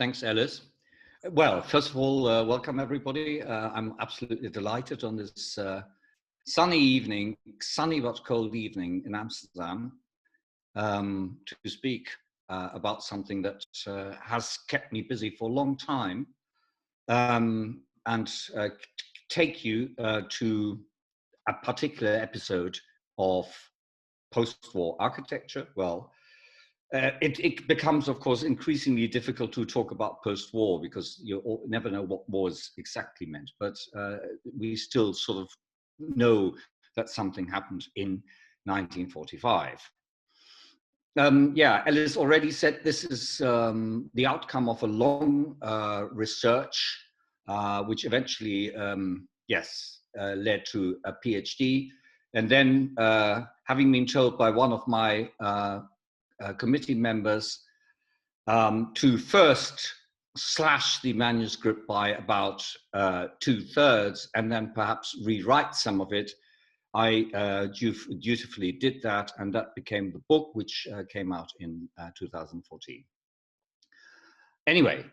Thanks, Alice. Well, first of all, welcome everybody. I'm absolutely delighted on this sunny evening, sunny but cold evening in Amsterdam to speak about something that has kept me busy for a long time and take you to a particular episode of post-war architecture. Well, it becomes, of course, increasingly difficult to talk about post-war because you never know what wars exactly meant, but we still sort of know that something happened in 1945. Yeah, Alice already said this is the outcome of a long research, which eventually, led to a PhD. And then, having been told by one of my committee members to first slash the manuscript by about 2/3 and then perhaps rewrite some of it, I dutifully did that, and that became the book, which came out in 2014. Anyway,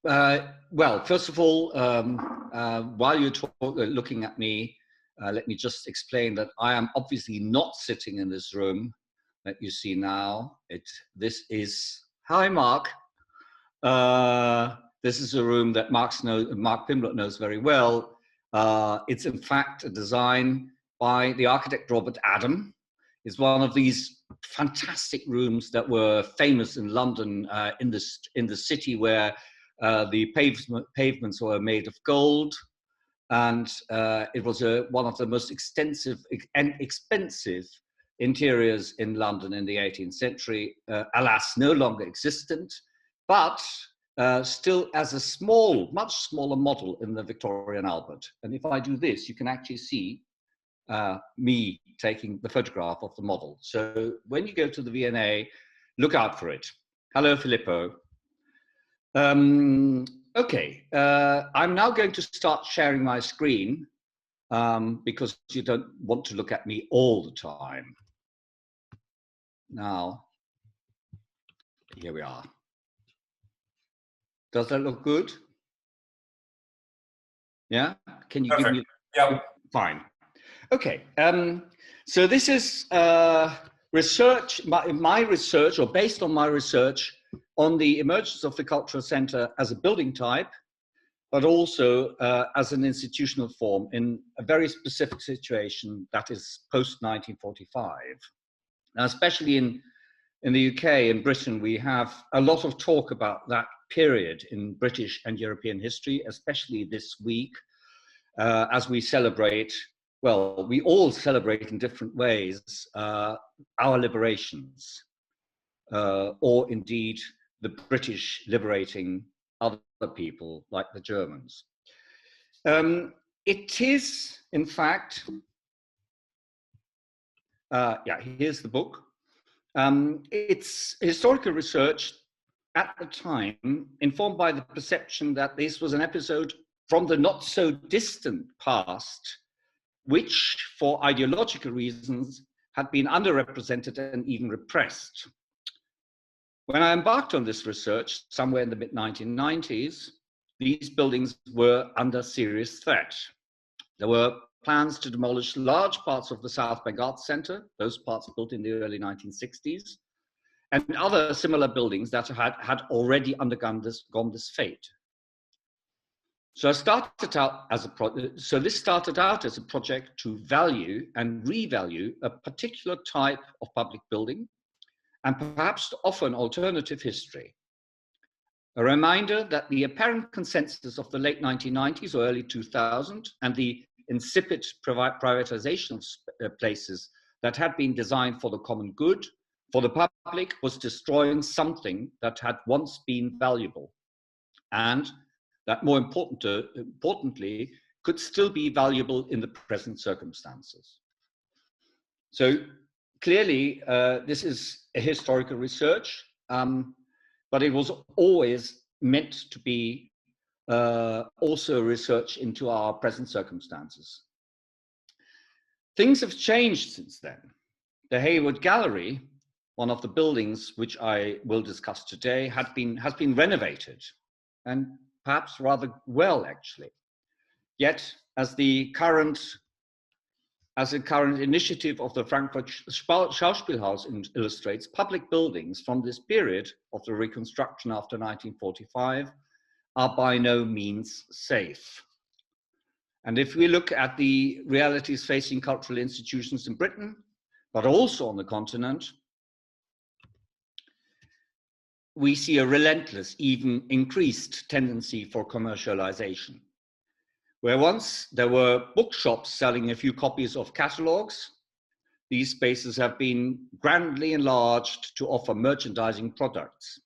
well, first of all, while you're looking at me, let me just explain that I am obviously not sitting in this room that you see now. This is, hi Mark. This is a room that Mark Pimblett knows very well. It's in fact a design by the architect Robert Adam. It's one of these fantastic rooms that were famous in London, in the city where the pavements were made of gold. And it was one of the most extensive and expensive interiors in London in the 18th century, alas, no longer existent, but still as a much smaller model in the Victorian Albert. And if I do this, you can actually see me taking the photograph of the model. So when you go to the V&A, look out for it. Hello, Filippo. Okay, I'm now going to start sharing my screen because you don't want to look at me all the time. Now, here we are. Does that look good? Yeah? Can you Perfect. give me? Yeah. Fine. Okay. So this is research, my research, or based on my research on the emergence of the cultural center as a building type, but also as an institutional form in a very specific situation that is post-1945. Now, especially in the UK and Britain, we have a lot of talk about that period in British and European history, especially this week, as we celebrate, well, we all celebrate in different ways, our liberations, or indeed the British liberating other people like the Germans. It is, in fact, here's the book. It's historical research at the time informed by the perception that this was an episode from the not so distant past, which for ideological reasons had been underrepresented and even repressed. When I embarked on this research, somewhere in the mid-1990s, these buildings were under serious threat. There were plans to demolish large parts of the South Bank Arts Center, those parts built in the early 1960s, and other similar buildings that had already undergone this fate. So this started out as a project to value and revalue a particular type of public building, and perhaps to offer an alternative history. A reminder that the apparent consensus of the late 1990s or early 2000 and the incipient privatization of places that had been designed for the common good, for the public, was destroying something that had once been valuable, and that more importantly, could still be valuable in the present circumstances. So clearly, this is a historical research, but it was always meant to be also research into our present circumstances. Things have changed since then. The Hayward Gallery, one of the buildings which I will discuss today, has been renovated, and perhaps rather well, actually. Yet, as the current initiative of the Frankfurt Schauspielhaus illustrates, public buildings from this period of the reconstruction after 1945 are by no means safe. And if we look at the realities facing cultural institutions in Britain, but also on the continent, we see a relentless, even increased tendency for commercialization. Where once there were bookshops selling a few copies of catalogues, these spaces have been grandly enlarged to offer merchandising products.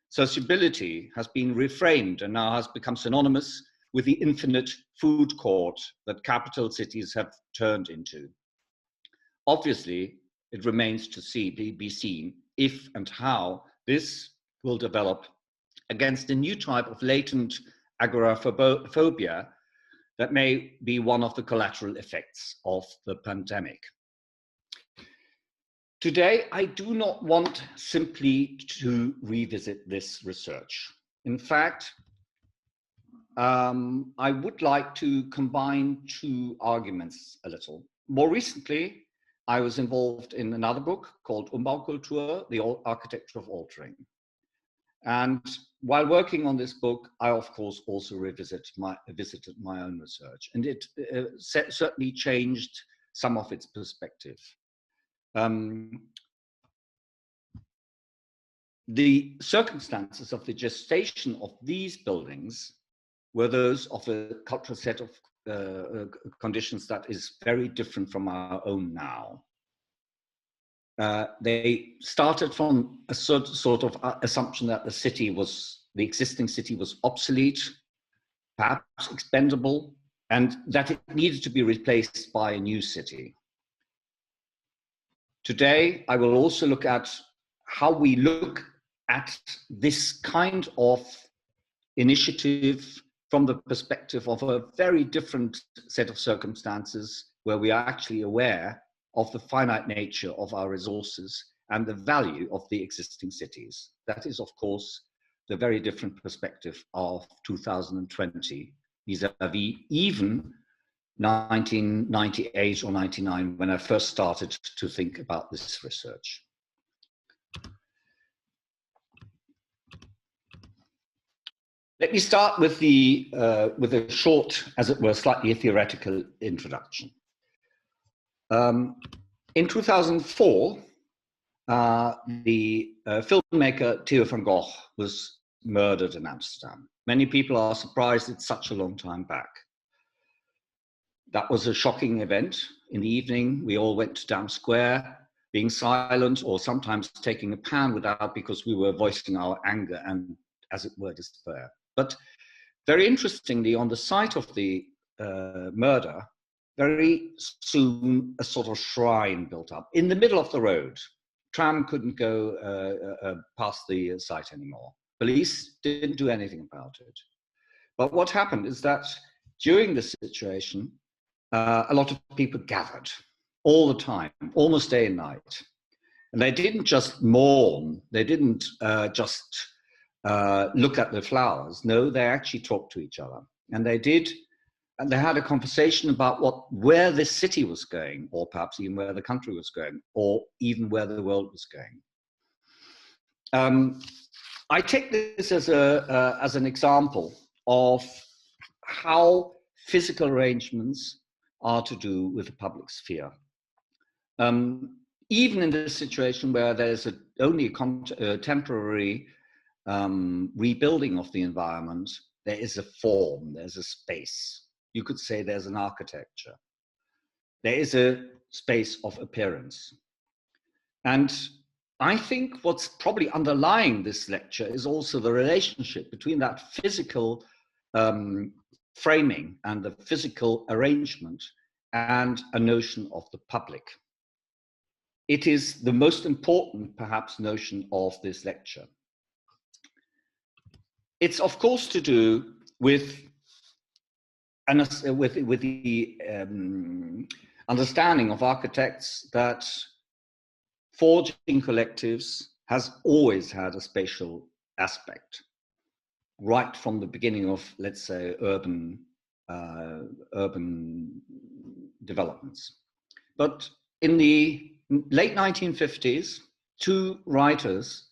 Sociability has been reframed and now has become synonymous with the infinite food court that capital cities have turned into. Obviously, it remains to be seen if and how this will develop against a new type of latent agoraphobia that may be one of the collateral effects of the pandemic. Today, I do not want simply to revisit this research. In fact, I would like to combine two arguments a little. More recently, I was involved in another book called Umbaukultur, The Architecture of Altering. And while working on this book, I, of course, also visited my own research, and it certainly changed some of its perspective. The circumstances of the gestation of these buildings were those of a cultural set of conditions that is very different from our own now. They started from a sort of assumption that the existing city was obsolete, perhaps expendable, and that it needed to be replaced by a new city. Today, I will also look at how we look at this kind of initiative from the perspective of a very different set of circumstances where we are actually aware of the finite nature of our resources and the value of the existing cities. That is, of course, the very different perspective of 2020 vis-à-vis even 1998 or 99 when I first started to think about this research. Let me start with a short, as it were, slightly theoretical introduction. In 2004, the filmmaker Theo van Gogh was murdered in Amsterdam. Many people are surprised it's such a long time back. That was a shocking event. In the evening, we all went to Dam Square, being silent or sometimes taking a pan without because we were voicing our anger and, as it were, despair. But very interestingly, on the site of the murder, very soon a sort of shrine built up in the middle of the road. Tram couldn't go past the site anymore. Police didn't do anything about it. But what happened is that during this situation, a lot of people gathered all the time, almost day and night. And they didn't just mourn, they didn't just look at the flowers. No, they actually talked to each other. And they did, and they had a conversation about where this city was going, or perhaps even where the country was going, or even where the world was going. I take this as an example of how physical arrangements are to do with the public sphere. Even in this situation where there's only a temporary rebuilding of the environment, there is a form, there's a space. You could say there's an architecture. There is a space of appearance. And I think what's probably underlying this lecture is also the relationship between that physical framing and the physical arrangement and a notion of the public. It is the most important, perhaps, notion of this lecture. It's, of course, to do with the understanding of architects that forging collectives has always had a spatial aspect, right from the beginning of, let's say, urban developments. But in the late 1950s, two writers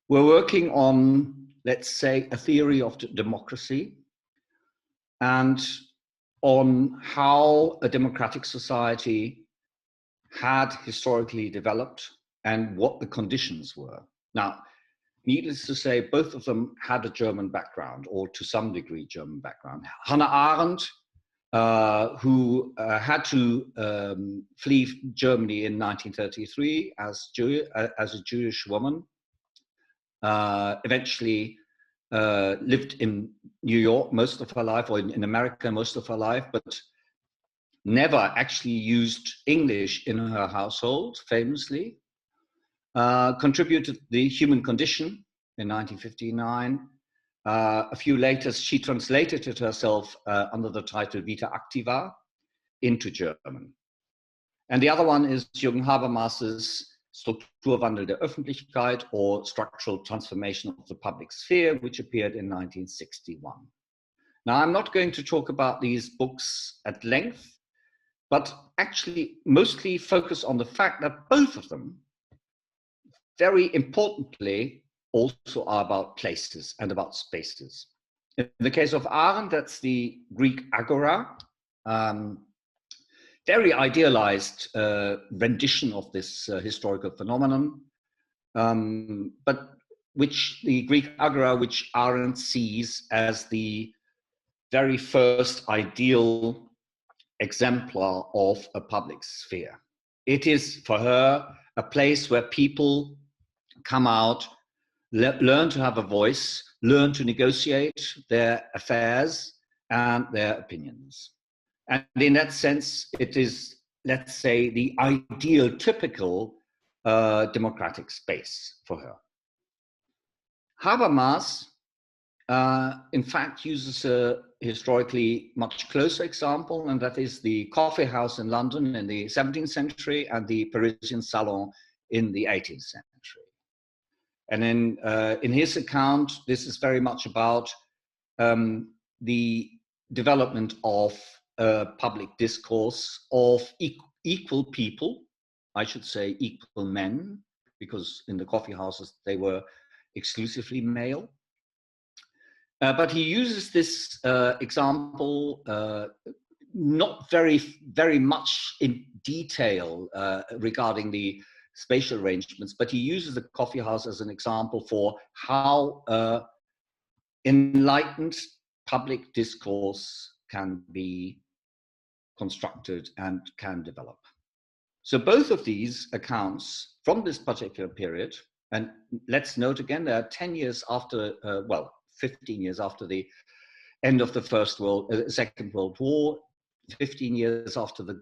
were working on, let's say, a theory of democracy and on how a democratic society had historically developed and what the conditions were. Now, needless to say, both of them had a German background, or to some degree German background. Hannah Arendt, who had to flee Germany in 1933 as a Jewish woman, eventually lived in New York most of her life, or in America most of her life, but never actually used English in her household, famously. Contributed The Human Condition in 1959. A few later, she translated it herself under the title Vita Activa into German. And the other one is Jürgen Habermas's Strukturwandel der Öffentlichkeit, or Structural Transformation of the Public Sphere, which appeared in 1961. Now, I'm not going to talk about these books at length, but actually mostly focus on the fact that both of them, very importantly, also are about places and about spaces. In the case of Arendt, that's the Greek agora, very idealized rendition of this historical phenomenon, but which the Greek agora, which Arendt sees as the very first ideal exemplar of a public sphere. It is, for her, a place where people come out, learn to have a voice, learn to negotiate their affairs and their opinions. And in that sense, it is, let's say, the ideal, typical democratic space for her. Habermas, in fact, uses a historically much closer example, and that is the coffee house in London in the 17th century and the Parisian salon in the 18th century. And in his account, this is very much about the development of public discourse of equal people, I should say equal men, because in the coffee houses they were exclusively male. But he uses this example not very much in detail regarding the spatial arrangements, but he uses the coffee house as an example for how enlightened public discourse can be constructed and can develop. So both of these accounts from this particular period, and let's note again, they are 10 years after, 15 years after the end of the Second World War, 15 years after the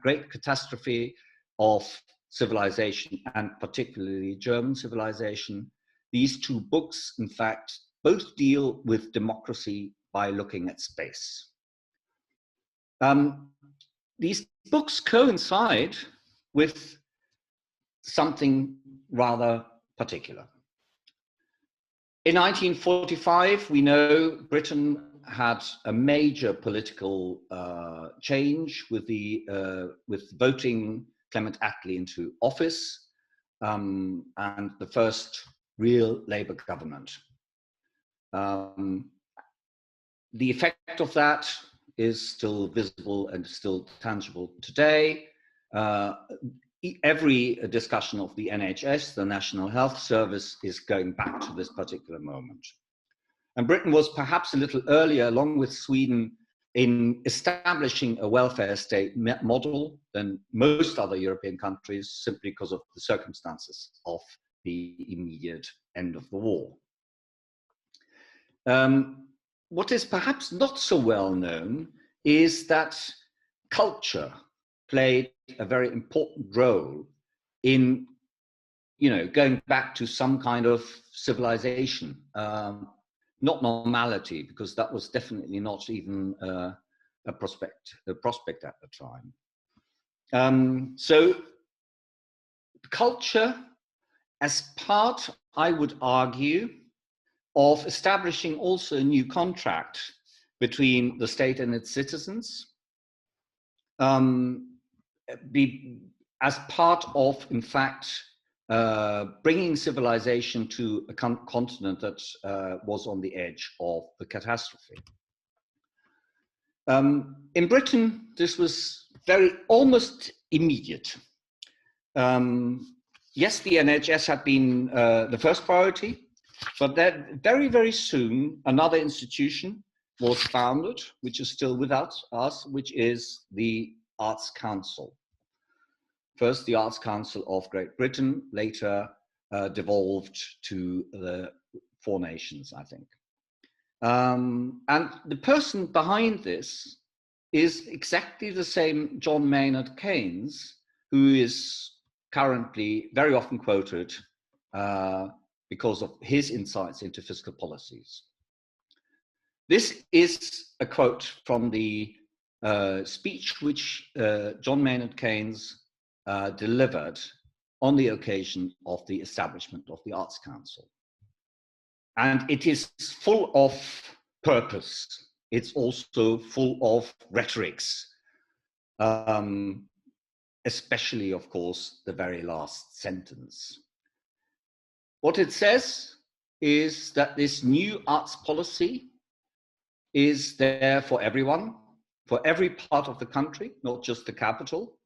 great catastrophe of civilization, and particularly German civilization. These two books, in fact, both deal with democracy by looking at space. These books coincide with something rather particular. In 1945, we know Britain had a major political change with voting Clement Attlee into office and the first real Labour government. The effect of that is still visible and still tangible today. Every discussion of the NHS, the National Health Service, is going back to this particular moment. And Britain was perhaps a little earlier, along with Sweden, in establishing a welfare state model than most other European countries, simply because of the circumstances of the immediate end of the war. What is perhaps not so well known is that culture played a very important role in, going back to some kind of civilization, not normality, because that was definitely not even a prospect at the time. So culture as part, I would argue, of establishing also a new contract between the state and its citizens, as part of, in fact, bringing civilization to a continent that was on the edge of the catastrophe. In Britain, this was almost immediate. Yes, the NHS had been the first priority, but then very, very soon, another institution was founded, which is still with us, which is the Arts Council. First, the Arts Council of Great Britain, later devolved to the Four Nations, I think. And the person behind this is exactly the same John Maynard Keynes, who is currently very often quoted because of his insights into fiscal policies. This is a quote from the speech which John Maynard Keynes delivered on the occasion of the establishment of the Arts Council. And it is full of purpose. It's also full of rhetorics, especially, of course, the very last sentence. What it says is that this new arts policy is there for everyone, for every part of the country, not just the capital,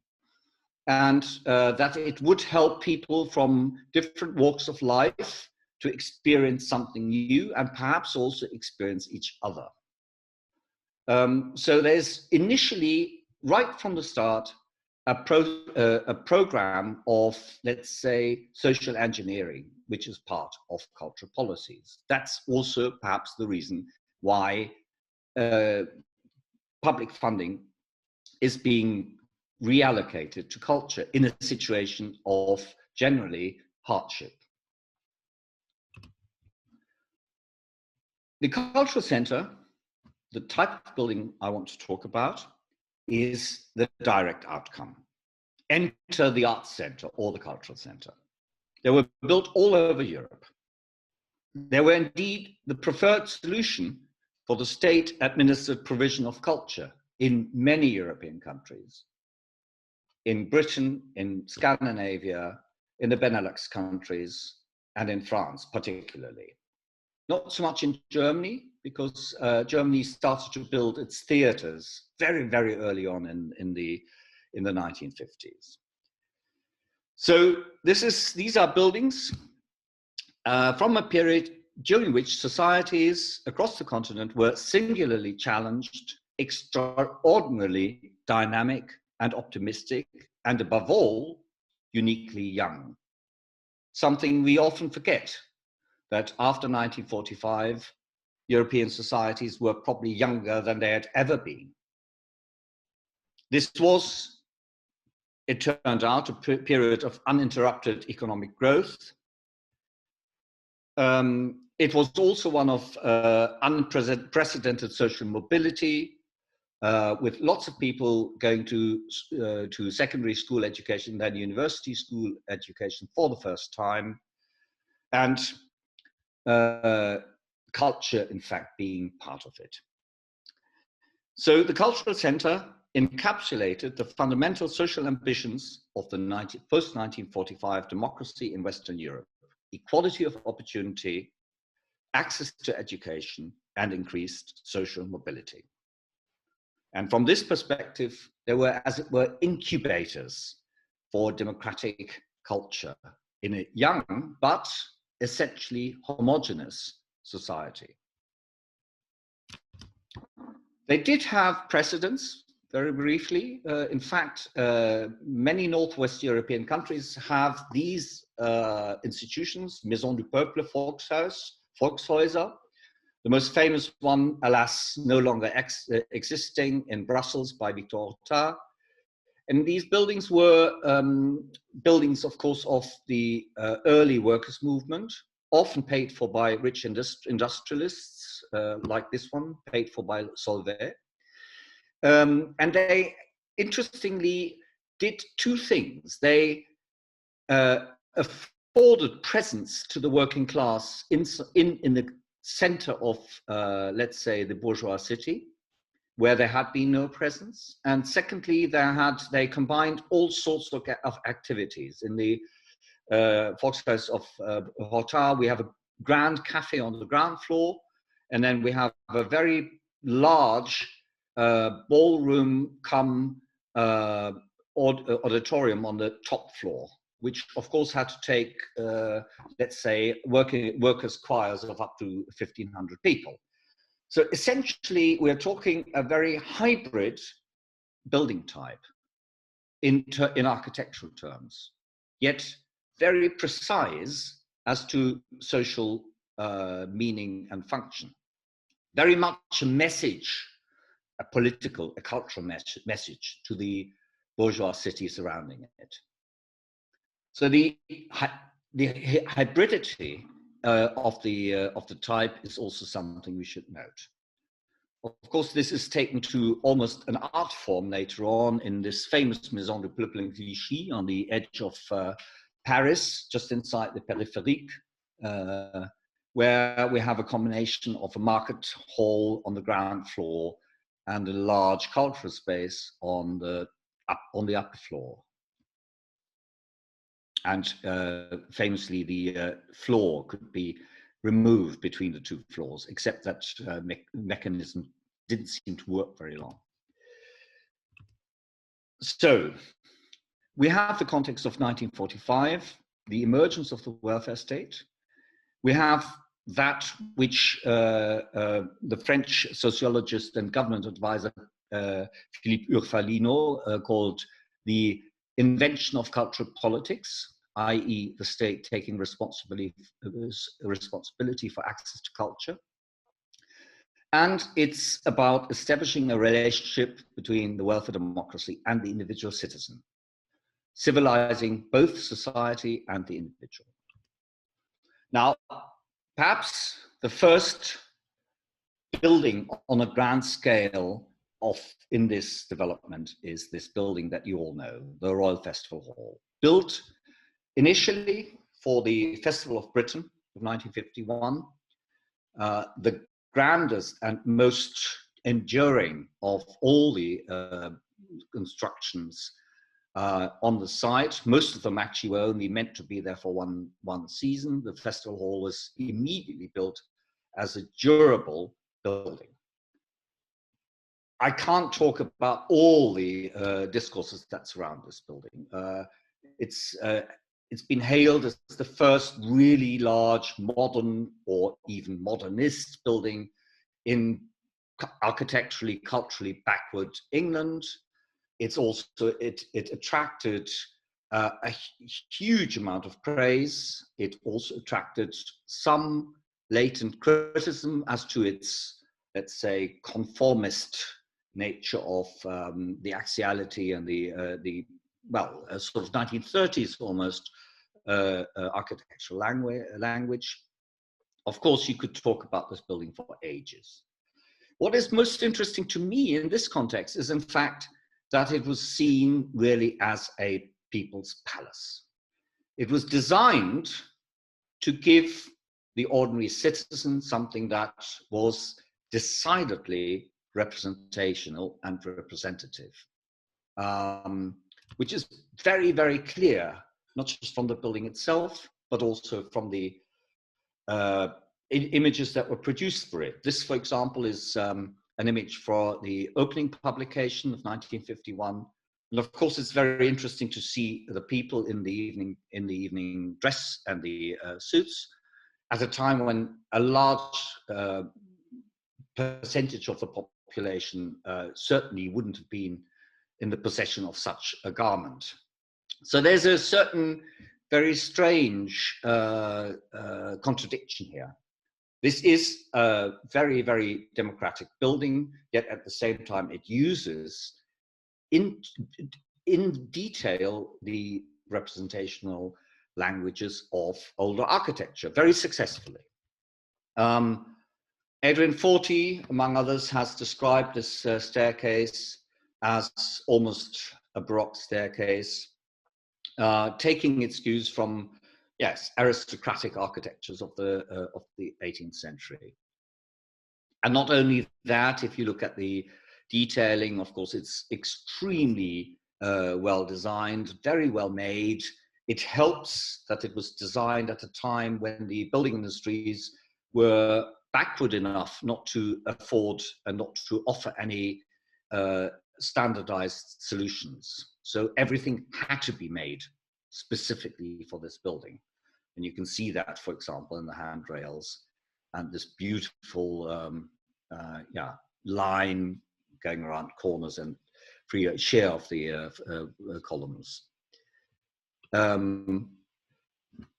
and that it would help people from different walks of life to experience something new and perhaps also experience each other. So there's initially, right from the start, a program of, let's say, social engineering, which is part of cultural policies. That's also perhaps the reason why public funding is being reallocated to culture in a situation of generally hardship. The cultural center, the type of building I want to talk about, is the direct outcome. Enter the arts center or the cultural center. They were built all over Europe. They were indeed the preferred solution for the state-administered provision of culture in many European countries. In Britain, in Scandinavia, in the Benelux countries, and in France particularly. Not so much in Germany, because Germany started to build its theaters very, very early on in the 1950s. So these are buildings from a period during which societies across the continent were singularly challenged, extraordinarily dynamic and optimistic, and above all, uniquely young. Something we often forget, that after 1945, European societies were probably younger than they had ever been. This was, it turned out, a period of uninterrupted economic growth. It was also one of unprecedented social mobility, with lots of people going to secondary school education, then university school education for the first time, and culture, in fact, being part of it. So the cultural center encapsulated the fundamental social ambitions of the post-1945 democracy in Western Europe: equality of opportunity, access to education, and increased social mobility. And from this perspective, they were, as it were, incubators for democratic culture in a young but essentially homogeneous society. They did have precedents, very briefly. In fact, many Northwest European countries have these institutions: Maison du Peuple, Volkshäuser. The most famous one, alas, no longer existing, in Brussels by Victor Horta. And these buildings were buildings, of course, of the early workers' movement, often paid for by rich industrialists, like this one, paid for by Solvay. And they, interestingly, did two things. They afforded presence to the working class in the center of, let's say, the bourgeois city, where there had been no presence. And secondly, they combined all sorts of activities. In the Volkshuis of Hotar, we have a grand cafe on the ground floor, and then we have a very large ballroom come auditorium on the top floor, which of course had to take, let's say, workers' choirs of up to 1,500 people. So essentially, we're talking a very hybrid building type in architectural terms, yet very precise as to social meaning and function. Very much a message, a political, a cultural message to the bourgeois city surrounding it. So the hybridity of the type is also something we should note. Of course, this is taken to almost an art form later on in this famous Maison du Peuple in Vichy on the edge of Paris, just inside the Périphérique, where we have a combination of a market hall on the ground floor and a large cultural space on the upper floor. And famously, the floor could be removed between the two floors, except that mechanism didn't seem to work very long. So we have the context of 1945, the emergence of the welfare state. We have that which the French sociologist and government advisor Philippe Urfalino called the invention of cultural politics, i.e. the state taking responsibility for access to culture. And it's about establishing a relationship between the welfare democracy and the individual citizen, civilizing both society and the individual. Now, perhaps the first building on a grand scale in this development is this building that you all know, the Royal Festival Hall, built initially for the Festival of Britain of 1951, the grandest and most enduring of all the constructions on the site. Most of them actually were only meant to be there for one season. The festival hall was immediately built as a durable building. I can't talk about all the discourses that surround this building. It's been hailed as the first really large modern or even modernist building in architecturally, culturally backward England. It's also, it attracted a huge amount of praise. It also attracted some latent criticism as to its, let's say, conformist nature of the axiality and the well, sort of 1930s almost architectural language. Of course, you could talk about this building for ages. What is most interesting to me in this context is, in fact, that it was seen really as a people's palace. It was designed to give the ordinary citizen something that was decidedly representational and representative, which is very, very clear, not just from the building itself, but also from the images that were produced for it. This, for example, is an image for the opening publication of 1951. And of course, it's very interesting to see the people in the evening dress and the suits at a time when a large percentage of the population certainly wouldn't have been in the possession of such a garment. So there's a certain very strange contradiction here. This is a very, very democratic building, yet at the same time it uses in detail the representational languages of older architecture very successfully. Adrian Forty, among others, has described this staircase as almost a Baroque staircase. taking its cues from, yes, aristocratic architectures of the 18th century. And not only that, if you look at the detailing, of course, it's extremely well designed, very well made. It helps that it was designed at a time when the building industries were backward enough not to afford and not to offer any standardized solutions. So everything had to be made specifically for this building. And you can see that, for example, in the handrails and this beautiful line going around corners and free shear of the columns.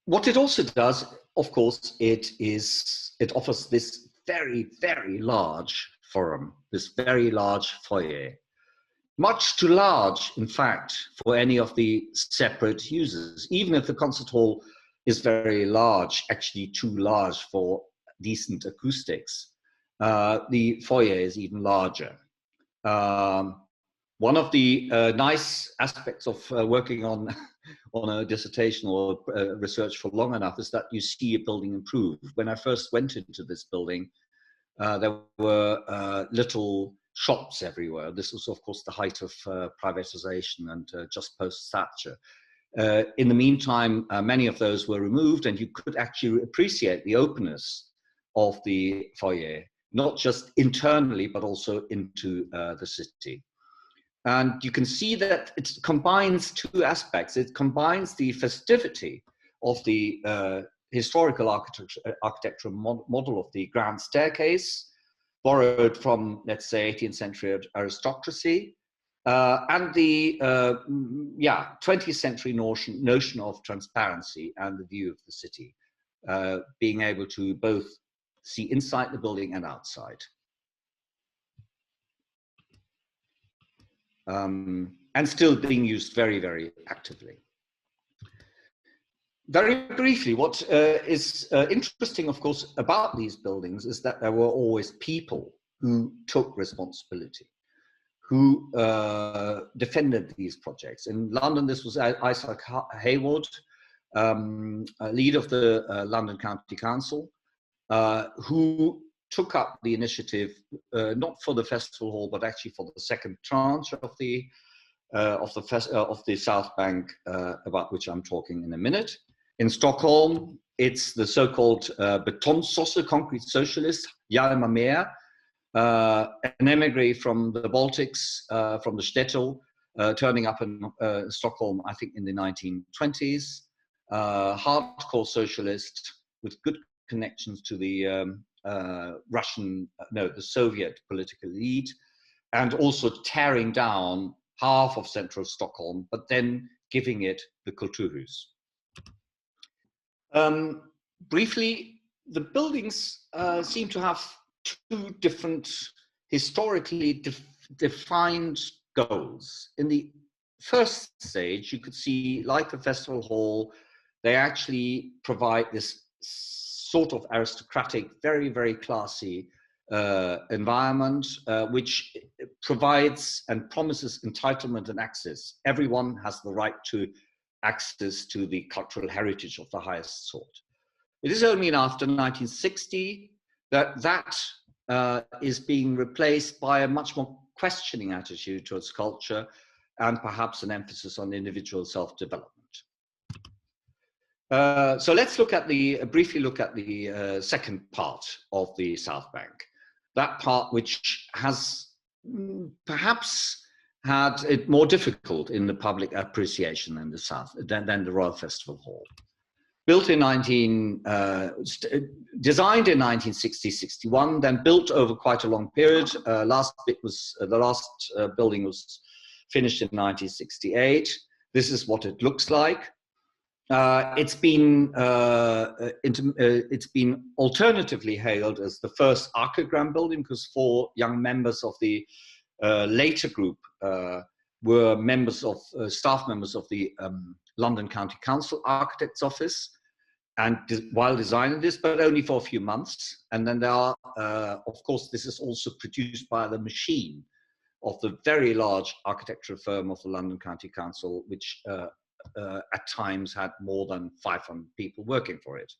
What it also does, of course, it offers this very, very large forum, this very large foyer. Much too large, in fact, for any of the separate users. Even if the concert hall is very large, actually too large for decent acoustics, the foyer is even larger. One of the nice aspects of working on a dissertation or research for long enough is that you see a building improve. When I first went into this building, there were little shops everywhere. This was, of course, the height of privatization and just post-Thatcher. In the meantime, many of those were removed, and you could actually appreciate the openness of the foyer, not just internally, but also into the city. And you can see that it combines two aspects. It combines the festivity of the historical architectural model of the grand staircase, borrowed from, let's say, 18th century aristocracy, and the 20th century notion of transparency and the view of the city, being able to both see inside the building and outside. And still being used very, very actively. Very briefly, what is interesting, of course, about these buildings is that there were always people who took responsibility, who defended these projects. In London, this was Isaac Hayward, lead of the London County Council, who took up the initiative, not for the festival hall, but actually for the second tranche of the South Bank, about which I'm talking in a minute. In Stockholm, it's the so-called Betonsosse, concrete socialist, Hjalmar Mehr, an emigre from the Baltics, from the Shtetl, turning up in Stockholm, I think in the 1920s, hardcore socialist with good connections to the the Soviet political elite, and also tearing down half of central Stockholm, but then giving it the Kulturhus. Briefly, the buildings seem to have two different historically defined goals. In the first stage, you could see, like the festival hall, they actually provide this sort of aristocratic, very, very classy environment, which provides and promises entitlement and access. Everyone has the right to access to the cultural heritage of the highest sort. It is only after 1960 that is being replaced by a much more questioning attitude towards culture and perhaps an emphasis on individual self-development. So let's briefly look at the second part of the South Bank. That part which has perhaps had it more difficult in the public appreciation in the South than the Royal Festival Hall. Designed in 1960-61, then built over quite a long period. The last building was finished in 1968. This is what it looks like. It's been alternatively hailed as the first archigram building because 4 young members of the later group were staff members of the London County Council Architect's Office, and while designing this, but only for a few months. And then there are, of course, this is also produced by the Machin of the very large architectural firm of the London County Council, which at times had more than 500 people working for it.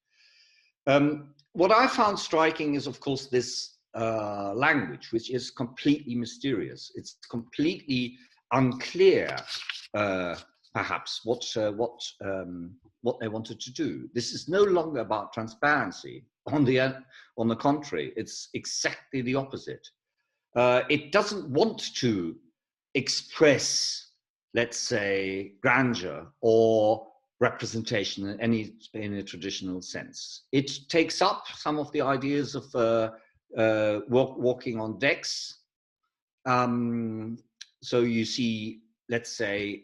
What I found striking is, of course, this language, which is completely mysterious. It's completely unclear, perhaps, what they wanted to do. This is no longer about transparency. On the contrary, it's exactly the opposite. It doesn't want to express, let's say, grandeur or representation in a traditional sense. It takes up some of the ideas of walking on decks. So you see, let's say,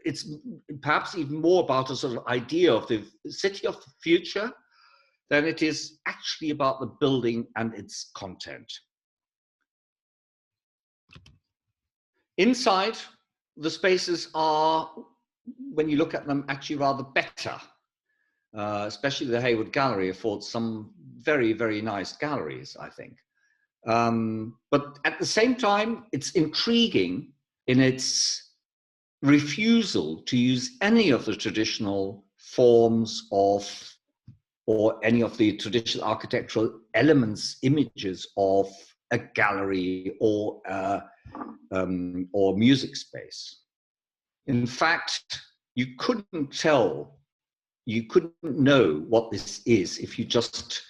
it's perhaps even more about a sort of idea of the city of the future than it is actually about the building and its content. Inside, the spaces are, when you look at them, actually rather better. Especially the Hayward Gallery affords some very, very nice galleries, I think. But at the same time, it's intriguing in its refusal to use any of the traditional forms of, or any of the traditional architectural elements, images of a gallery or music space. In fact, you couldn't know what this is if you just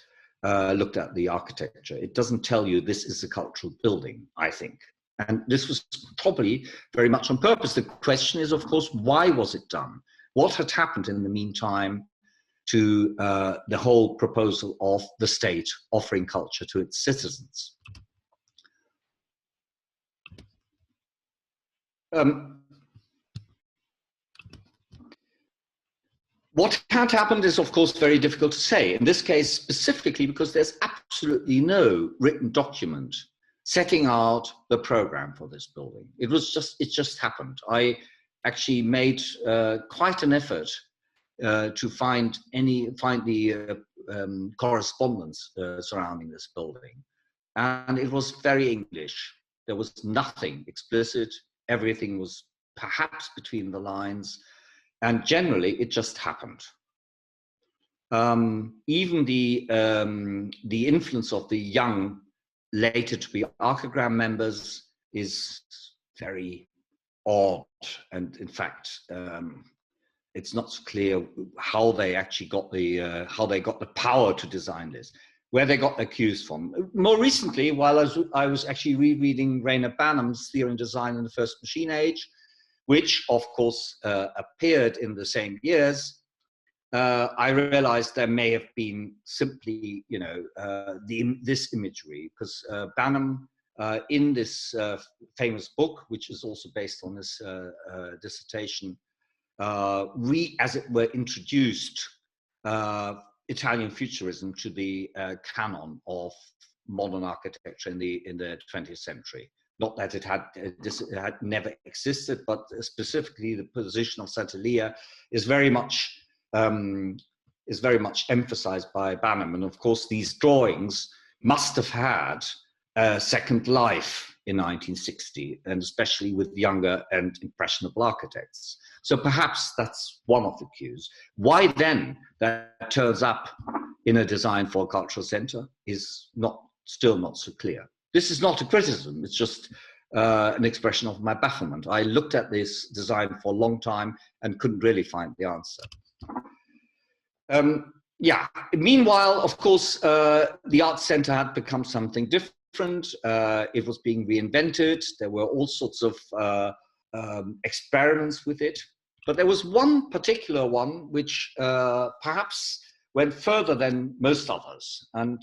looked at the architecture. It doesn't tell you this is a cultural building, I think. And this was probably very much on purpose. The question is, of course, why was it done? What had happened in the meantime to the whole proposal of the state offering culture to its citizens? What had happened is, of course, very difficult to say. In this case, specifically because there's absolutely no written document setting out the program for this building. It just happened. I actually made quite an effort to find the correspondence surrounding this building, and it was very English. There was nothing explicit. Everything was perhaps between the lines. And generally, it just happened. Even the influence of the young, later to be archigram members, is very odd. And in fact, it's not so clear how they actually got the power to design this, where they got their cues from. More recently, while I was actually rereading Rainer Banham's Theory and Design in the First Machine Age, which of course appeared in the same years, I realized there may have been simply, this imagery, because Banham, in this famous book, which is also based on this dissertation, as it were, introduced Italian futurism to the canon of modern architecture in the 20th century. Not that it had never existed, but specifically the position of Sant'Elia is very much emphasized by Banham. And of course, these drawings must have had a second life in 1960, and especially with younger and impressionable architects. So perhaps that's one of the cues. Why then that turns up in a design for a cultural center is still not so clear. This is not a criticism, it's just an expression of my bafflement. I looked at this design for a long time and couldn't really find the answer. Meanwhile, of course, the Arts Center had become something different. It was being reinvented. There were all sorts of experiments with it. But there was one particular one which perhaps went further than most others, and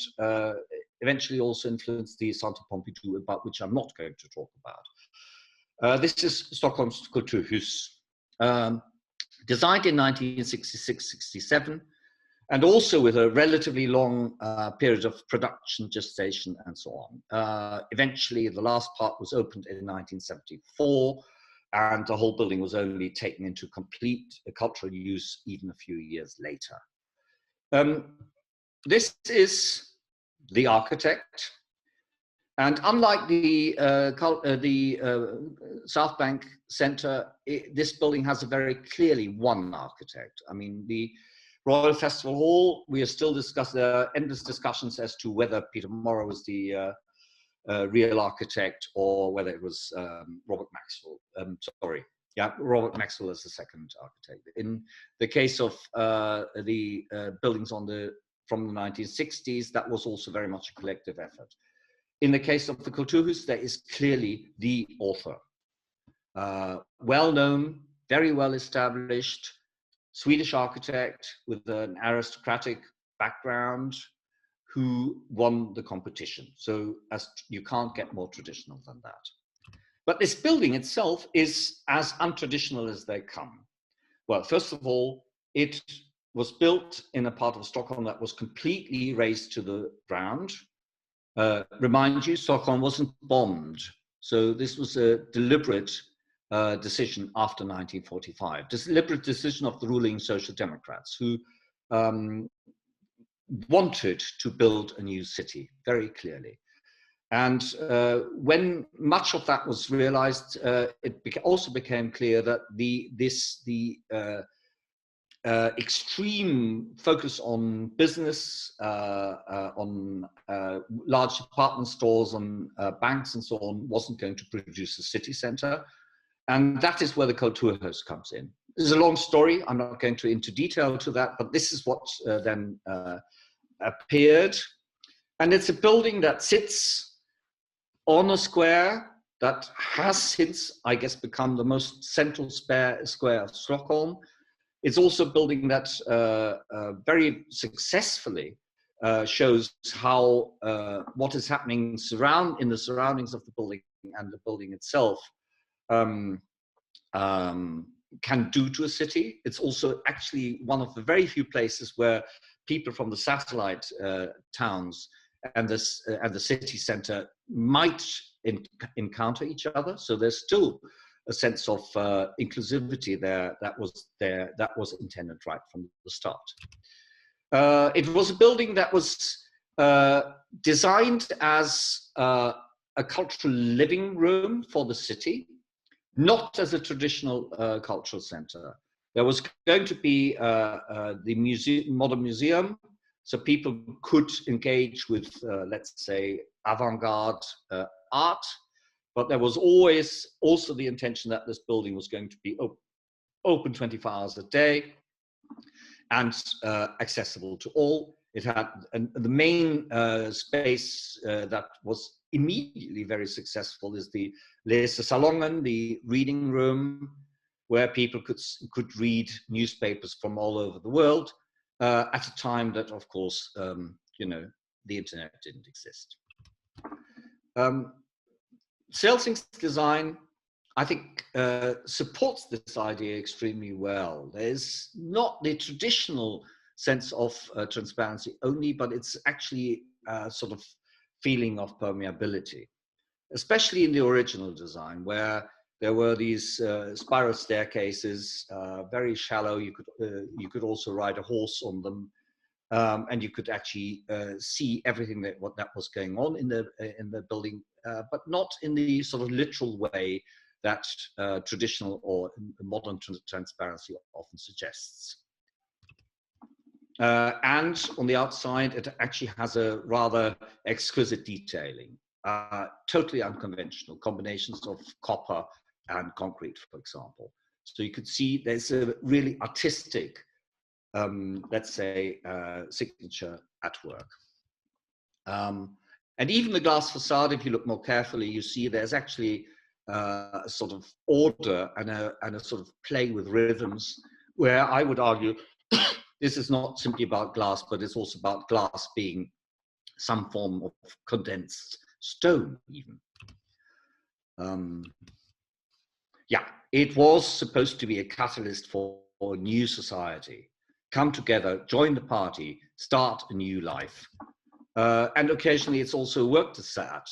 eventually also influenced the Centre Pompidou, about which I'm not going to talk about. This is Stockholm's Kulturhus, designed in 1966-67, and also with a relatively long period of production, gestation, and so on. Eventually, the last part was opened in 1974, and the whole building was only taken into complete cultural use even a few years later. This is the architect, And unlike the South Bank Centre, this building has a very clearly one architect. I mean, the Royal Festival Hall, we are still discussing, endless discussions as to whether Peter Morrow was the real architect or whether it was Robert Maxwell. Sorry, yeah, Robert Maxwell is the second architect. In the case of the buildings from the 1960s, that was also very much a collective effort. In the case of the Kulturhus, there is clearly the author. Well-known, very well established, Swedish architect with an aristocratic background who won the competition. So as you can't get more traditional than that. But this building itself is as untraditional as they come. Well, first of all, it was built in a part of Stockholm that was completely razed to the ground. Remind you, Stockholm wasn't bombed. So this was a deliberate decision after 1945, deliberate decision of the ruling Social Democrats who wanted to build a new city very clearly. And when much of that was realized, it also became clear that the extreme focus on business, on large department stores, on banks and so on, wasn't going to produce a city center. And that is where the Kulturhus comes in. This is a long story. I'm not going into detail to that, but this is what then appeared. And it's a building that sits on a square that has since, I guess, become the most central square of Stockholm. It's also a building that very successfully shows how what is happening in the surroundings of the building and the building itself can do to a city. It's also actually one of the very few places where people from the satellite towns and the city center might encounter each other. So there's still a sense of inclusivity there that was intended right from the start. It was a building that was designed as a cultural living room for the city, not as a traditional cultural center. There was going to be the modern museum, so people could engage with, let's say, avant-garde art, but there was always also the intention that this building was going to be open 24 hours a day and accessible to all. It had the main space that was immediately very successful is the Lesesalongen, the reading room, where people could read newspapers from all over the world at a time that, of course, you know, the internet didn't exist. Celsing's design, I think, supports this idea extremely well. There's not the traditional sense of transparency only, but it's actually a sort of feeling of permeability, especially in the original design, where there were these spiral staircases, very shallow. You could also ride a horse on them, and you could actually see everything that was going on in the building, but not in the sort of literal way that traditional or modern transparency often suggests. And on the outside, it actually has a rather exquisite detailing, totally unconventional combinations of copper and concrete, for example. So you could see there's a really artistic, let's say, signature at work. And even the glass facade, if you look more carefully, you see there's actually a sort of order and a sort of play with rhythms, where I would argue this is not simply about glass, but it's also about glass being some form of condensed stone, even. Yeah, it was supposed to be a catalyst for a new society. Come together, join the party, start a new life. And occasionally it's also worked as that.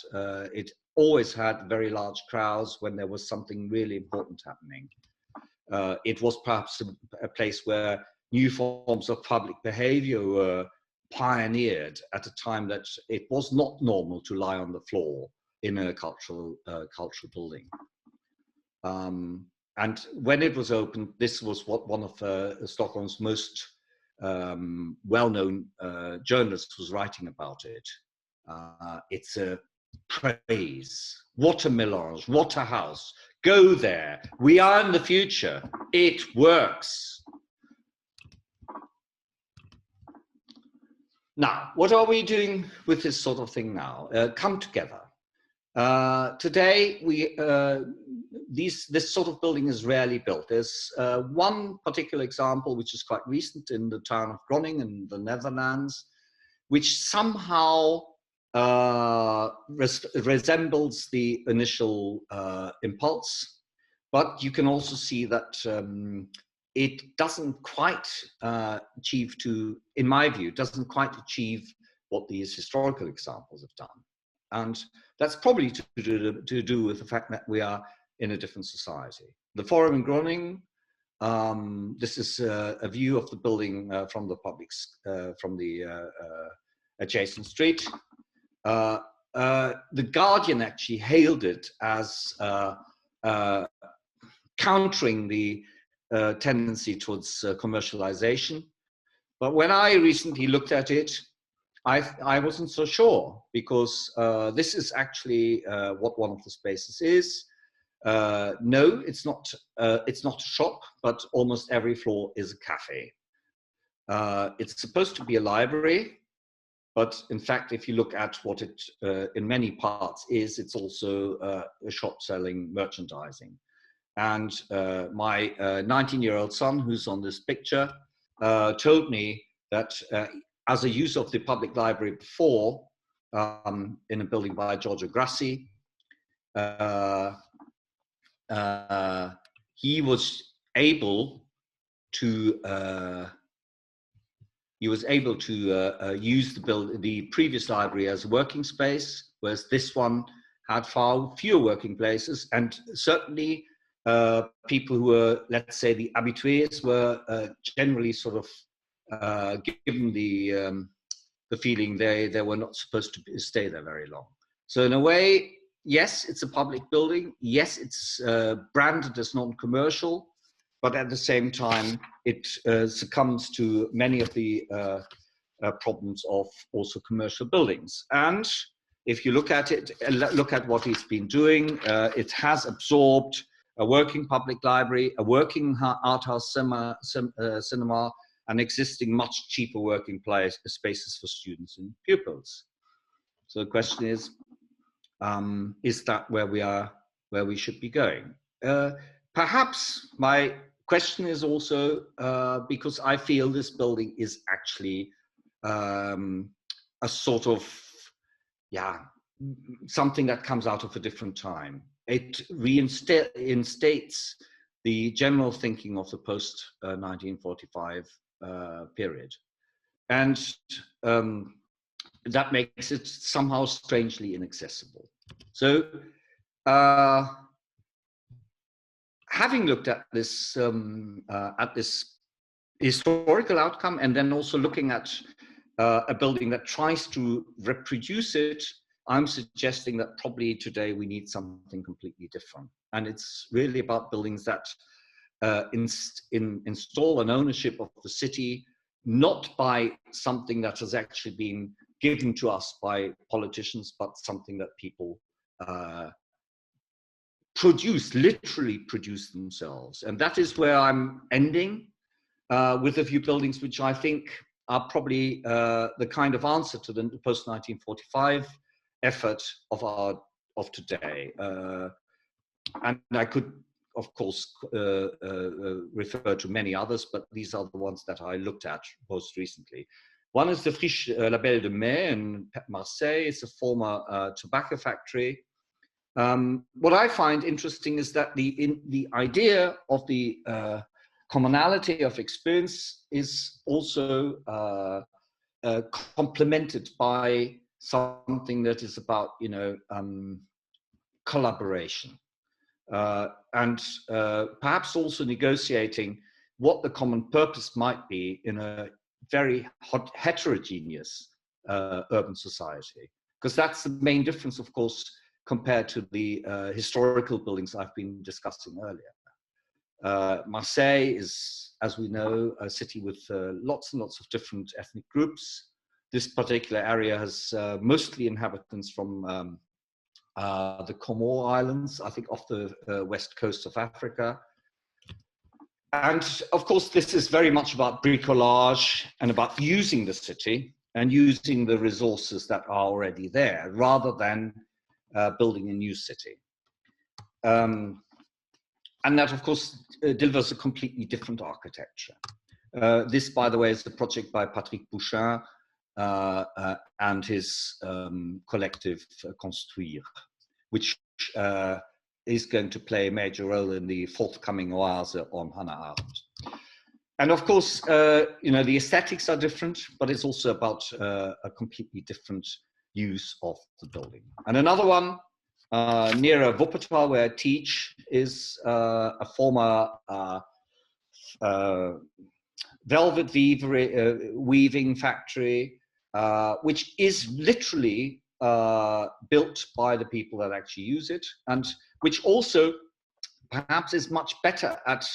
It always had very large crowds when there was something really important happening. It was perhaps a place where new forms of public behavior were pioneered at a time that it was not normal to lie on the floor in a cultural building. And when it was opened, this was what one of Stockholm's most well-known journalists was writing about it. It's a praise. What a melange, what a house. Go there. We are in the future. It works. Now, what are we doing with this sort of thing now? Come together. Today, this sort of building is rarely built. There's one particular example, which is quite recent in the town of Groningen in the Netherlands, which somehow resembles the initial impulse. But you can also see that it doesn't quite achieve in my view, doesn't quite achieve what these historical examples have done. And that's probably to do with the fact that we are in a different society. The Forum in Groningen, this is a view of the building from the adjacent street. The Guardian actually hailed it as countering the tendency towards commercialization. But when I recently looked at it, I wasn't so sure, because this is actually what one of the spaces is. No, it's not a shop, but almost every floor is a cafe. It's supposed to be a library, but in fact, if you look at what it in many parts is, it's also a shop selling merchandising. And my 19-year-old son, who's on this picture, told me that as a user of the public library before, in a building by Giorgio Grassi, he was able to use the previous library as a working space, whereas this one had far fewer working places, and certainly people who were, let's say, the habitués were generally sort of given the feeling they were not supposed to stay there very long. So in a way, yes, it's a public building. Yes, it's branded as non-commercial, but at the same time, it succumbs to many of the problems of also commercial buildings. And if you look at it, look at what it's been doing, it has absorbed a working public library, a working art house cinema, and existing much cheaper working spaces for students and pupils. So the question is that where we should be going? Perhaps my question is also because I feel this building is actually a sort of, something that comes out of a different time. It reinstates the general thinking of the post-1945 period. And that makes it somehow strangely inaccessible. So having looked at this historical outcome, and then also looking at a building that tries to reproduce it, I'm suggesting that probably today we need something completely different. And it's really about buildings that install an ownership of the city, not by something that has actually been given to us by politicians, but something that people literally produce themselves. And that is where I'm ending with a few buildings which I think are probably the kind of answer to the post-1945 effort of today. And I could, of course, refer to many others, but these are the ones that I looked at most recently. One is the Friche Label de Mai in Marseille. It's a former tobacco factory. What I find interesting is that the idea of the commonality of experience is also complemented by something that is about, collaboration. And perhaps also negotiating what the common purpose might be in a very heterogeneous urban society, because that's the main difference, of course, compared to the historical buildings I've been discussing earlier. Marseille is, as we know, a city with lots and lots of different ethnic groups. This particular area has mostly inhabitants from the Comore Islands, I think off the west coast of Africa. And of course, this is very much about bricolage and about using the city and using the resources that are already there, rather than building a new city. And that, of course, delivers a completely different architecture. This, by the way, is a project by Patrick Bouchin and his collective Construire, which is going to play a major role in the forthcoming Oase on Hannah Arendt. And of course, you know, the aesthetics are different, but it's also about a completely different use of the building. And another one, nearer Wuppertal, where I teach, is a former velvet weaving factory, which is literally built by the people that actually use it, and which also perhaps is much better at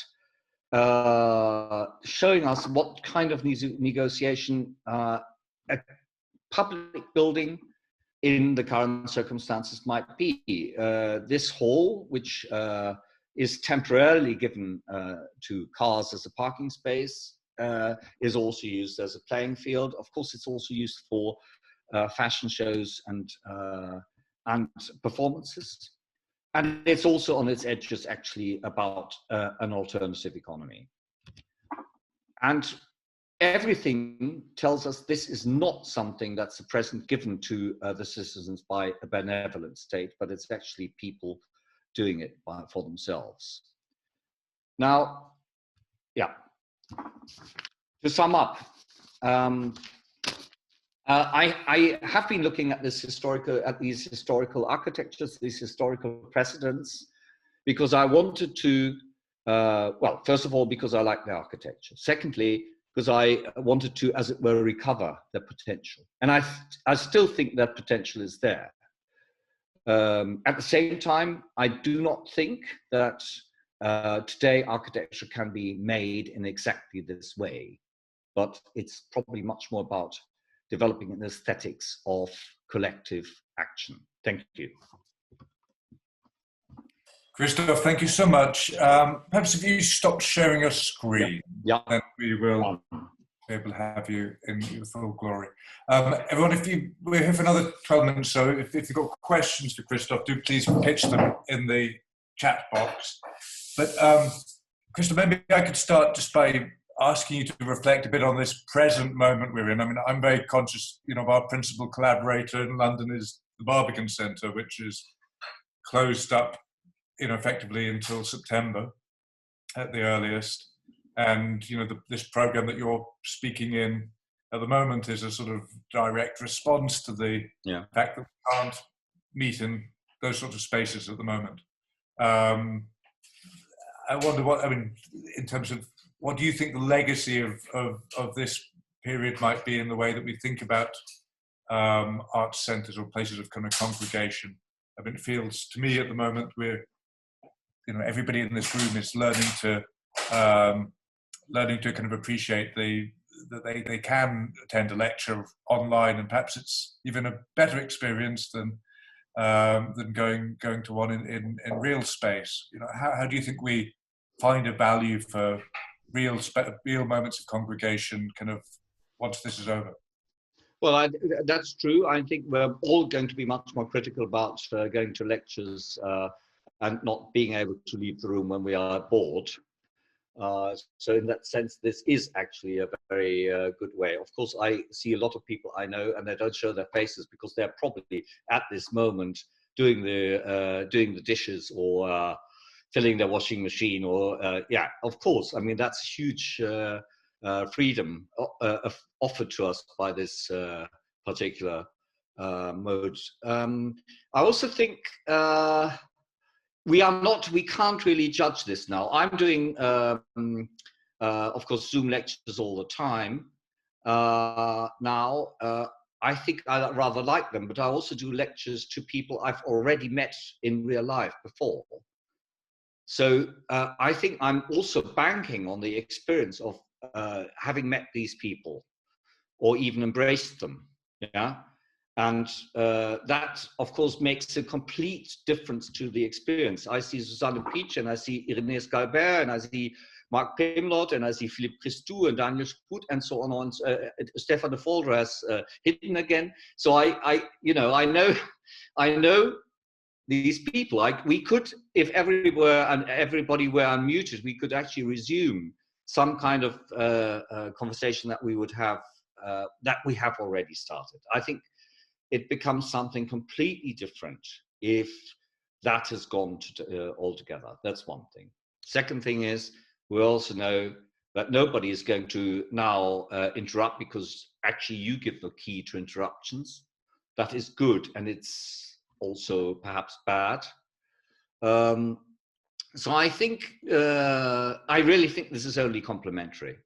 showing us what kind of negotiation a public building in the current circumstances might be. This hall, which is temporarily given to cars as a parking space, is also used as a playing field. Of course, it's also used for fashion shows and performances. And it's also on its edges actually about an alternative economy. And everything tells us this is not something that's a present given to the citizens by a benevolent state, but it's actually people doing it for themselves. Now, yeah, to sum up, I have been looking at these historical architectures, these historical precedents, because I wanted to, well, first of all, because I like the architecture. Secondly, because I wanted to, as it were, recover the potential. And I still think that potential is there. At the same time, I do not think that today architecture can be made in exactly this way, but it's probably much more about developing an aesthetics of collective action. Thank you. Christoph, thank you so much. Perhaps if you stop sharing your screen, yeah. Then we will be able to have you in your full glory. Everyone, we're here for another 12 minutes, so if you've got questions for Christoph, do please pitch them in the chat box. But Christoph, maybe I could start just by asking you to reflect a bit on this present moment we're in. I mean, I'm very conscious, you know, of our principal collaborator in London is the Barbican Centre, which is closed up, you know, effectively until September at the earliest. And, you know, this program that you're speaking in at the moment is a sort of direct response to the fact that we can't meet in those sorts of spaces at the moment. I wonder what, I mean, in terms of, what do you think the legacy of this period might be in the way that we think about art centres or places of kind of congregation? I mean, it feels to me at the moment we're, you know, everybody in this room is learning to kind of appreciate that they can attend a lecture online, and perhaps it's even a better experience than going to one in real space. You know, how do you think we find a value for real moments of congregation kind of once this is over? Well, that's true. I think we're all going to be much more critical about going to lectures and not being able to leave the room when we are bored. So in that sense, this is actually a very good way. Of course, I see a lot of people I know, and they don't show their faces because they're probably at this moment doing the dishes or filling their washing machine, or yeah, of course. I mean, that's a huge freedom offered to us by this particular mode. I also think we can't really judge this now. I'm doing, of course, Zoom lectures all the time. now. I think I rather like them, but I also do lectures to people I've already met in real life before. So I think I'm also banking on the experience of having met these people or even embraced them. Yeah. And that, of course, makes a complete difference to the experience. I see Susanne Pietsch, and I see Irénée Scalbert, and I see Mark Pimlott, and I see Philippe Christou, and Daniel Sput, and so on. Stefan de Volder has hidden again. So I know these people. We could, if everybody were unmuted, we could actually resume some kind of conversation that we would have, that we have already started. I think it becomes something completely different if that has gone altogether. That's one thing. Second thing is, we also know that nobody is going to now interrupt, because actually you give the key to interruptions. That is good, and it's also perhaps bad. So I think, I really think this is only complementary.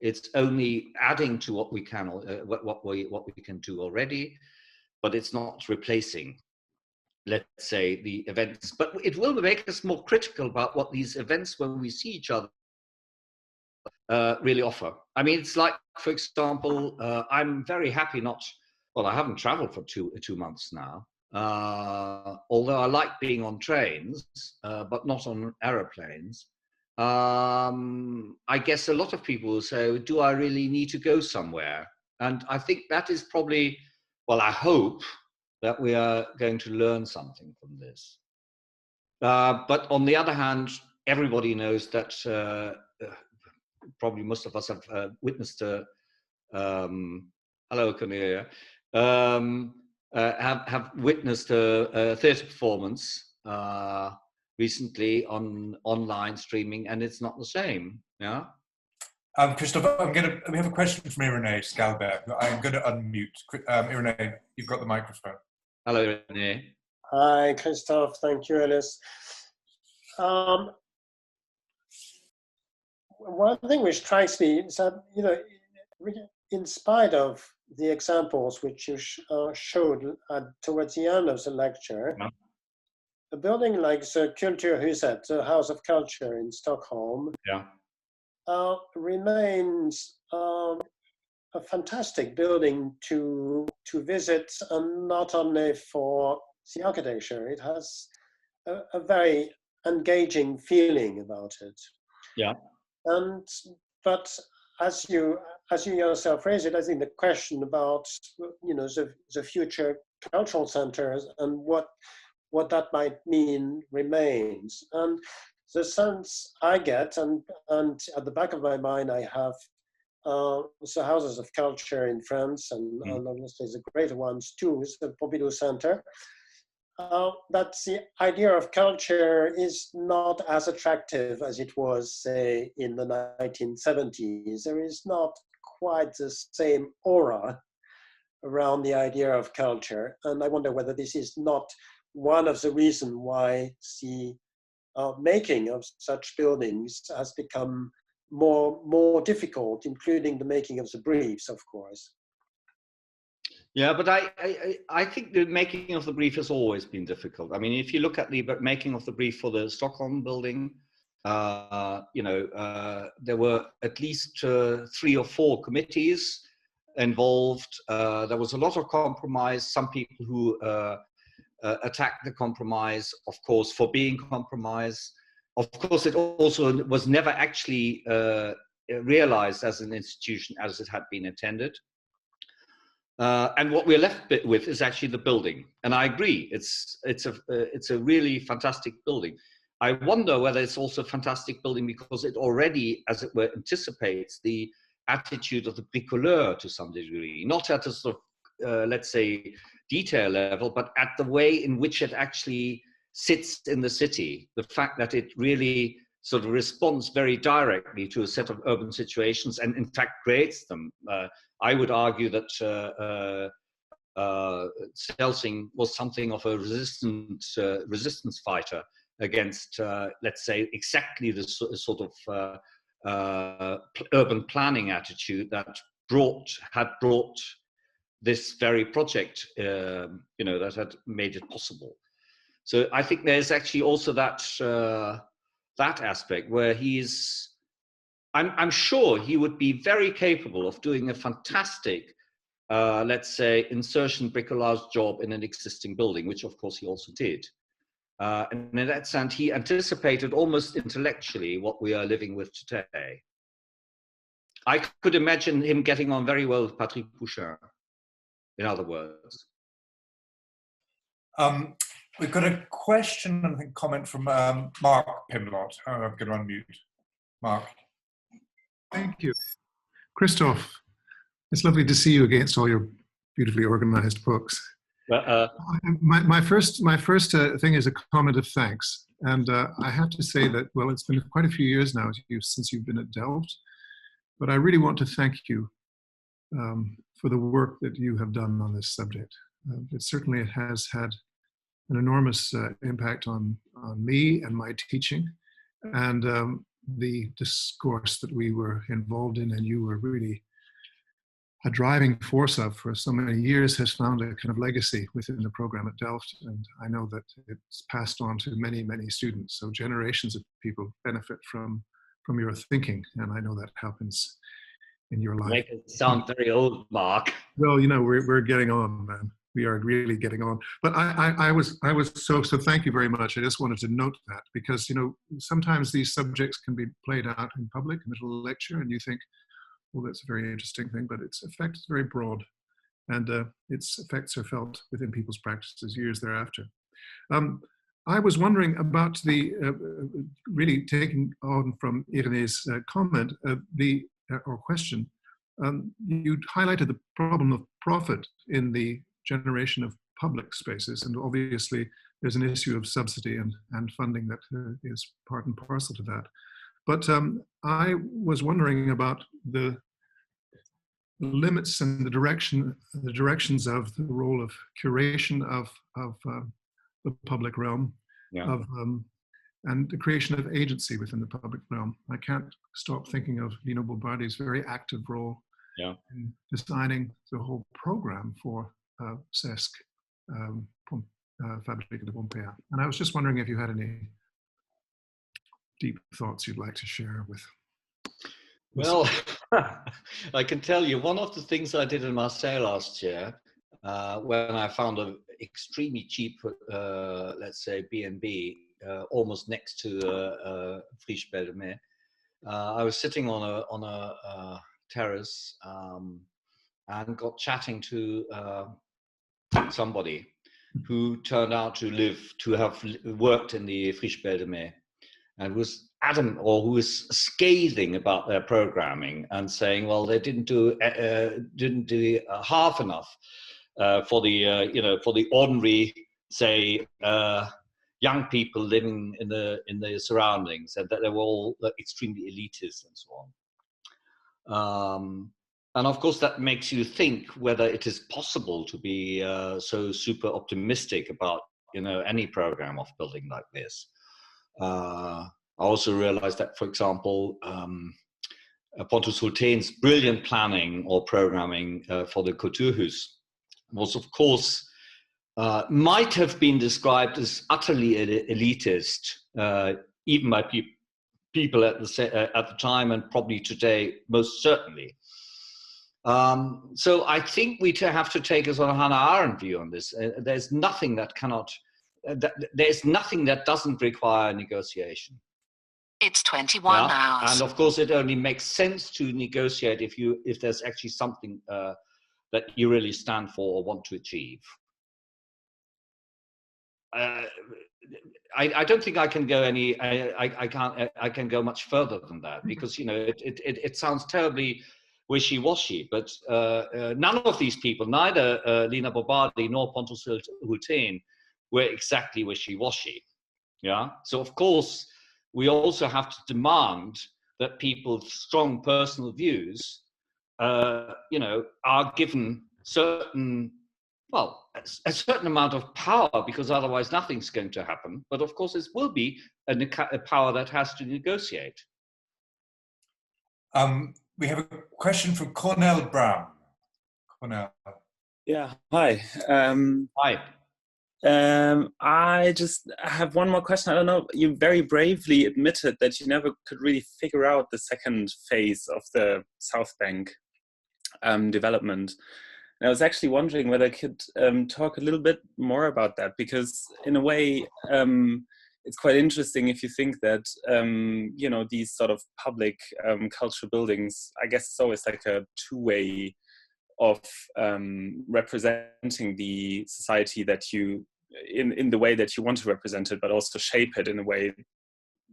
It's only adding to what we can, what we can do already, but it's not replacing, let's say, the events. But it will make us more critical about what these events, when we see each other, really offer. I mean, it's like, for example, I'm very happy I haven't traveled for two months now, although I like being on trains, but not on aeroplanes. I guess a lot of people will say, do I really need to go somewhere? And I think that is probably, I hope that we are going to learn something from this. But on the other hand, everybody knows that probably most of us have witnessed hello Cornelia, have witnessed a theatre performance recently on online streaming, and it's not the same. Yeah. Christoph, we have a question from Irénée Scalbert. I'm going to unmute. Irénée, you've got the microphone. Hello, Irénée. Hi, Christoph. Thank you, Alice. One thing which strikes me is that, in spite of the examples which you showed towards the end of the lecture, yeah, a building like the Kulturhus, the House of Culture in Stockholm, yeah, remains a fantastic building to visit, and not only for the architecture. It has a very engaging feeling about it. Yeah. But as you yourself raised it, I think the question about the future cultural centers and what that might mean remains. And the sense I get, and at the back of my mind, I have the houses of culture in France, and obviously the greater ones too, the Pompidou Center. That the idea of culture is not as attractive as it was, say, in the 1970s. There is not quite the same aura around the idea of culture. And I wonder whether this is not one of the reasons why the making of such buildings has become more difficult, including the making of the briefs, of course. Yeah, but I think the making of the brief has always been difficult. I mean, if you look at the making of the brief for the Stockholm building, there were at least 3 or 4 committees involved. There was a lot of compromise. Some people who attacked the compromise, of course, for being compromise. Of course, it also was never actually realized as an institution as it had been intended. And what we're left with is actually the building. And I agree, it's a really fantastic building. I wonder whether it's also a fantastic building because it already, as it were, anticipates the attitude of the bricoleur to some degree, not at a sort of, let's say, detail level, but at the way in which it actually sits in the city. The fact that it really sort of responds very directly to a set of urban situations and in fact creates them. I would argue that Celsing was something of a resistance fighter against, let's say, exactly the sort of urban planning attitude that had brought this very project, that had made it possible. So I think there's actually also that aspect where I'm sure he would be very capable of doing a fantastic, let's say, insertion bricolage job in an existing building, which of course he also did. And in that sense, he anticipated almost intellectually what we are living with today. I could imagine him getting on very well with Patrick Pouchin, in other words. We've got a question and I think comment from Mark Pimlott. I'm going to unmute. Mark. Thank you. Christoph, it's lovely to see you against all your beautifully organized books. My first thing is a comment of thanks. And I have to say that, well, it's been quite a few years now since you've been at Delft, but I really want to thank you for the work that you have done on this subject. It certainly has had an enormous impact on me and my teaching, and the discourse that we were involved in and you were really a driving force of for so many years has found a kind of legacy within the program at Delft, and I know that it's passed on to many, many students. So generations of people benefit from your thinking, and I know that happens in your life. Make it sound very old, Mark. Well, we're getting on, man. We are really getting on. But I was so thank you very much. I just wanted to note that because, sometimes these subjects can be played out in public, in a little lecture, and you think, well, that's a very interesting thing, but its effect is very broad, and its effects are felt within people's practices years thereafter. I was wondering about the, really taking on from Irene's comment, or question, you highlighted the problem of profit in the generation of public spaces, and obviously there's an issue of subsidy and funding that is part and parcel to that. But I was wondering about the limits and the directions of the role of curation of the public realm, yeah. And the creation of agency within the public realm. I can't stop thinking of Lino Bobardi's very active role in designing the whole program for CESC, Fabrique de Pompéa. And I was just wondering if you had any deep thoughts you'd like to share with. Well, I can tell you one of the things I did in Marseille last year, when I found an extremely cheap, let's say, B&B, almost next to Frischbeldemeer. I was sitting on a terrace and got chatting to somebody who turned out to have worked in the Frischbeldemeer, and was adamant, or who was scathing about their programming and saying, well, they didn't do half enough for the ordinary, say, young people living in the surroundings, and that they were all extremely elitist and so on. And of course, that makes you think whether it is possible to be so super optimistic about any program of building like this. I also realized that, for example, Pontus Hultén's brilliant planning or programming for the Kulturhus was, of course, might have been described as utterly elitist, even by people at the time, and probably today, most certainly. So I think we have to take a sort of Hannah Arendt view on this. There's nothing that cannot. There's nothing that doesn't require negotiation. It's 21 hours. And of course, it only makes sense to negotiate if there's actually something that you really stand for or want to achieve. I don't think I can go I can go much further than that, because it sounds terribly wishy-washy, but none of these people, neither Lina Bobardi nor Pontus Hultén, were exactly wishy-washy. Yeah. So of course, we also have to demand that people's strong personal views, are given a certain amount of power, because otherwise nothing's going to happen. But of course, it will be a power that has to negotiate. we have a question from Cornell Brown. Cornell. Yeah, hi. Hi. I just have one more question. I don't know, you very bravely admitted that you never could really figure out the second phase of the South Bank development. And I was actually wondering whether I could talk a little bit more about that, because in a way, it's quite interesting if you think that, you know, these sort of public cultural buildings, I guess it's always like a two-way of representing the society that you, in the way that you want to represent it, but also shape it in a way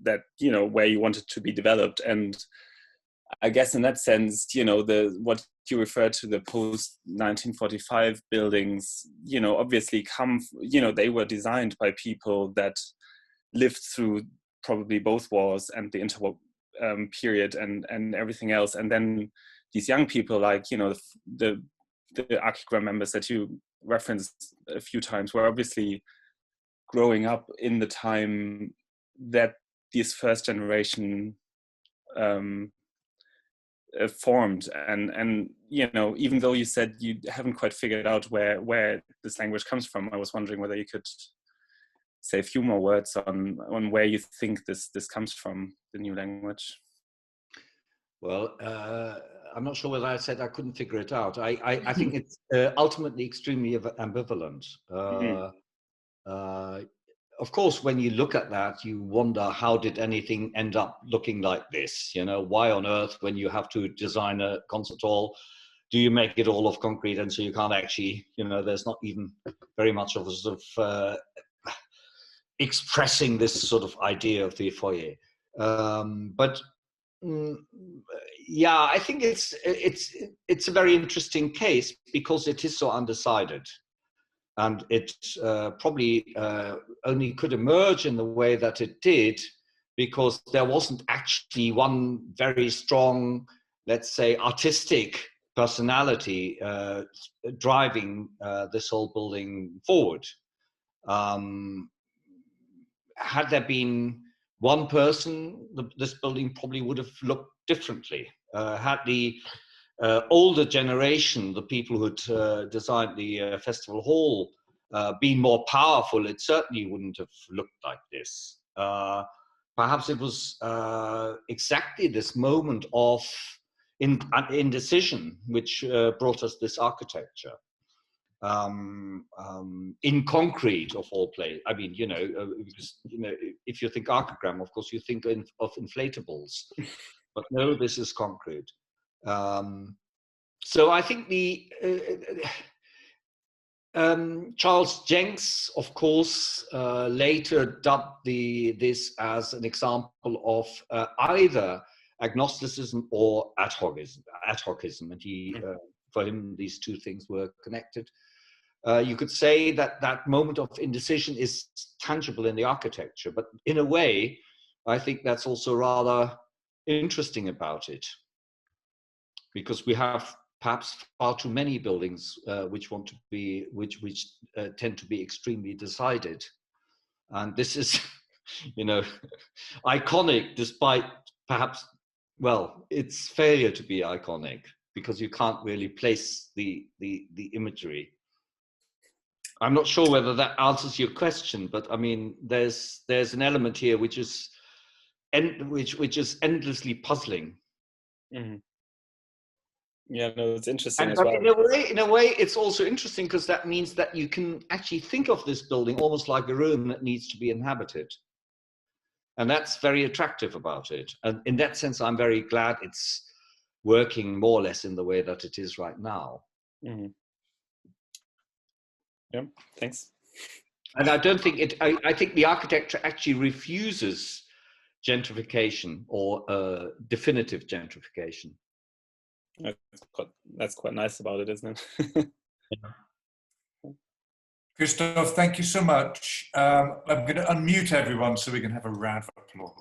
that, you know, where you want it to be developed. And I guess in that sense, you know, what you refer to, the post-1945 buildings, you know, obviously you know, they were designed by people that lived through probably both wars and the interwar period and everything else. And then these young people, like, you know, the Archigram members that you referenced a few times, were obviously growing up in the time that this first generation formed. And you know, even though you said you haven't quite figured out where this language comes from, I was wondering whether you could say a few more words on where you think this comes from, the new language. Well, I'm not sure whether I said I couldn't figure it out. I think it's ultimately extremely ambivalent. Of course, when you look at that, you wonder, how did anything end up looking like this? You know, why on earth, when you have to design a concert hall, do you make it all of concrete? And so you can't actually, you know, there's not even very much of a sort of expressing this sort of idea of the foyer. Yeah, I think it's a very interesting case because it is so undecided, and it probably only could emerge in the way that it did because there wasn't actually one very strong, let's say, artistic personality driving this whole building forward. Had there been one person, this building probably would have looked differently. Had the older generation, the people who'd designed the festival hall, been more powerful, it certainly wouldn't have looked like this. Perhaps it was exactly this moment of indecision which brought us this architecture. In concrete, of all places. I mean, you know, because, you know, if you think archigram, of course, you think of inflatables, but no, this is concrete. So I think Charles Jenks, of course, later dubbed this as an example of either agnosticism or ad hocism, and he, for him, these two things were connected. You could say that that moment of indecision is tangible in the architecture, but in a way, I think that's also rather interesting about it, because we have perhaps far too many buildings which tend to be extremely decided, and this is, you know, iconic despite perhaps, well, its failure to be iconic because you can't really place the imagery. I'm not sure whether that answers your question, but I mean, there's an element here which is endlessly puzzling. Mm-hmm. Yeah, no, it's interesting as but well. In a way, it's also interesting because that means that you can actually think of this building almost like a room that needs to be inhabited, and that's very attractive about it. And in that sense, I'm very glad it's working more or less in the way that it is right now. Mm-hmm. Yeah, thanks. And I don't think I think the architecture actually refuses gentrification or definitive gentrification. That's quite nice about it, isn't it? Christoph, thank you so much. I'm going to unmute everyone so we can have a round of applause.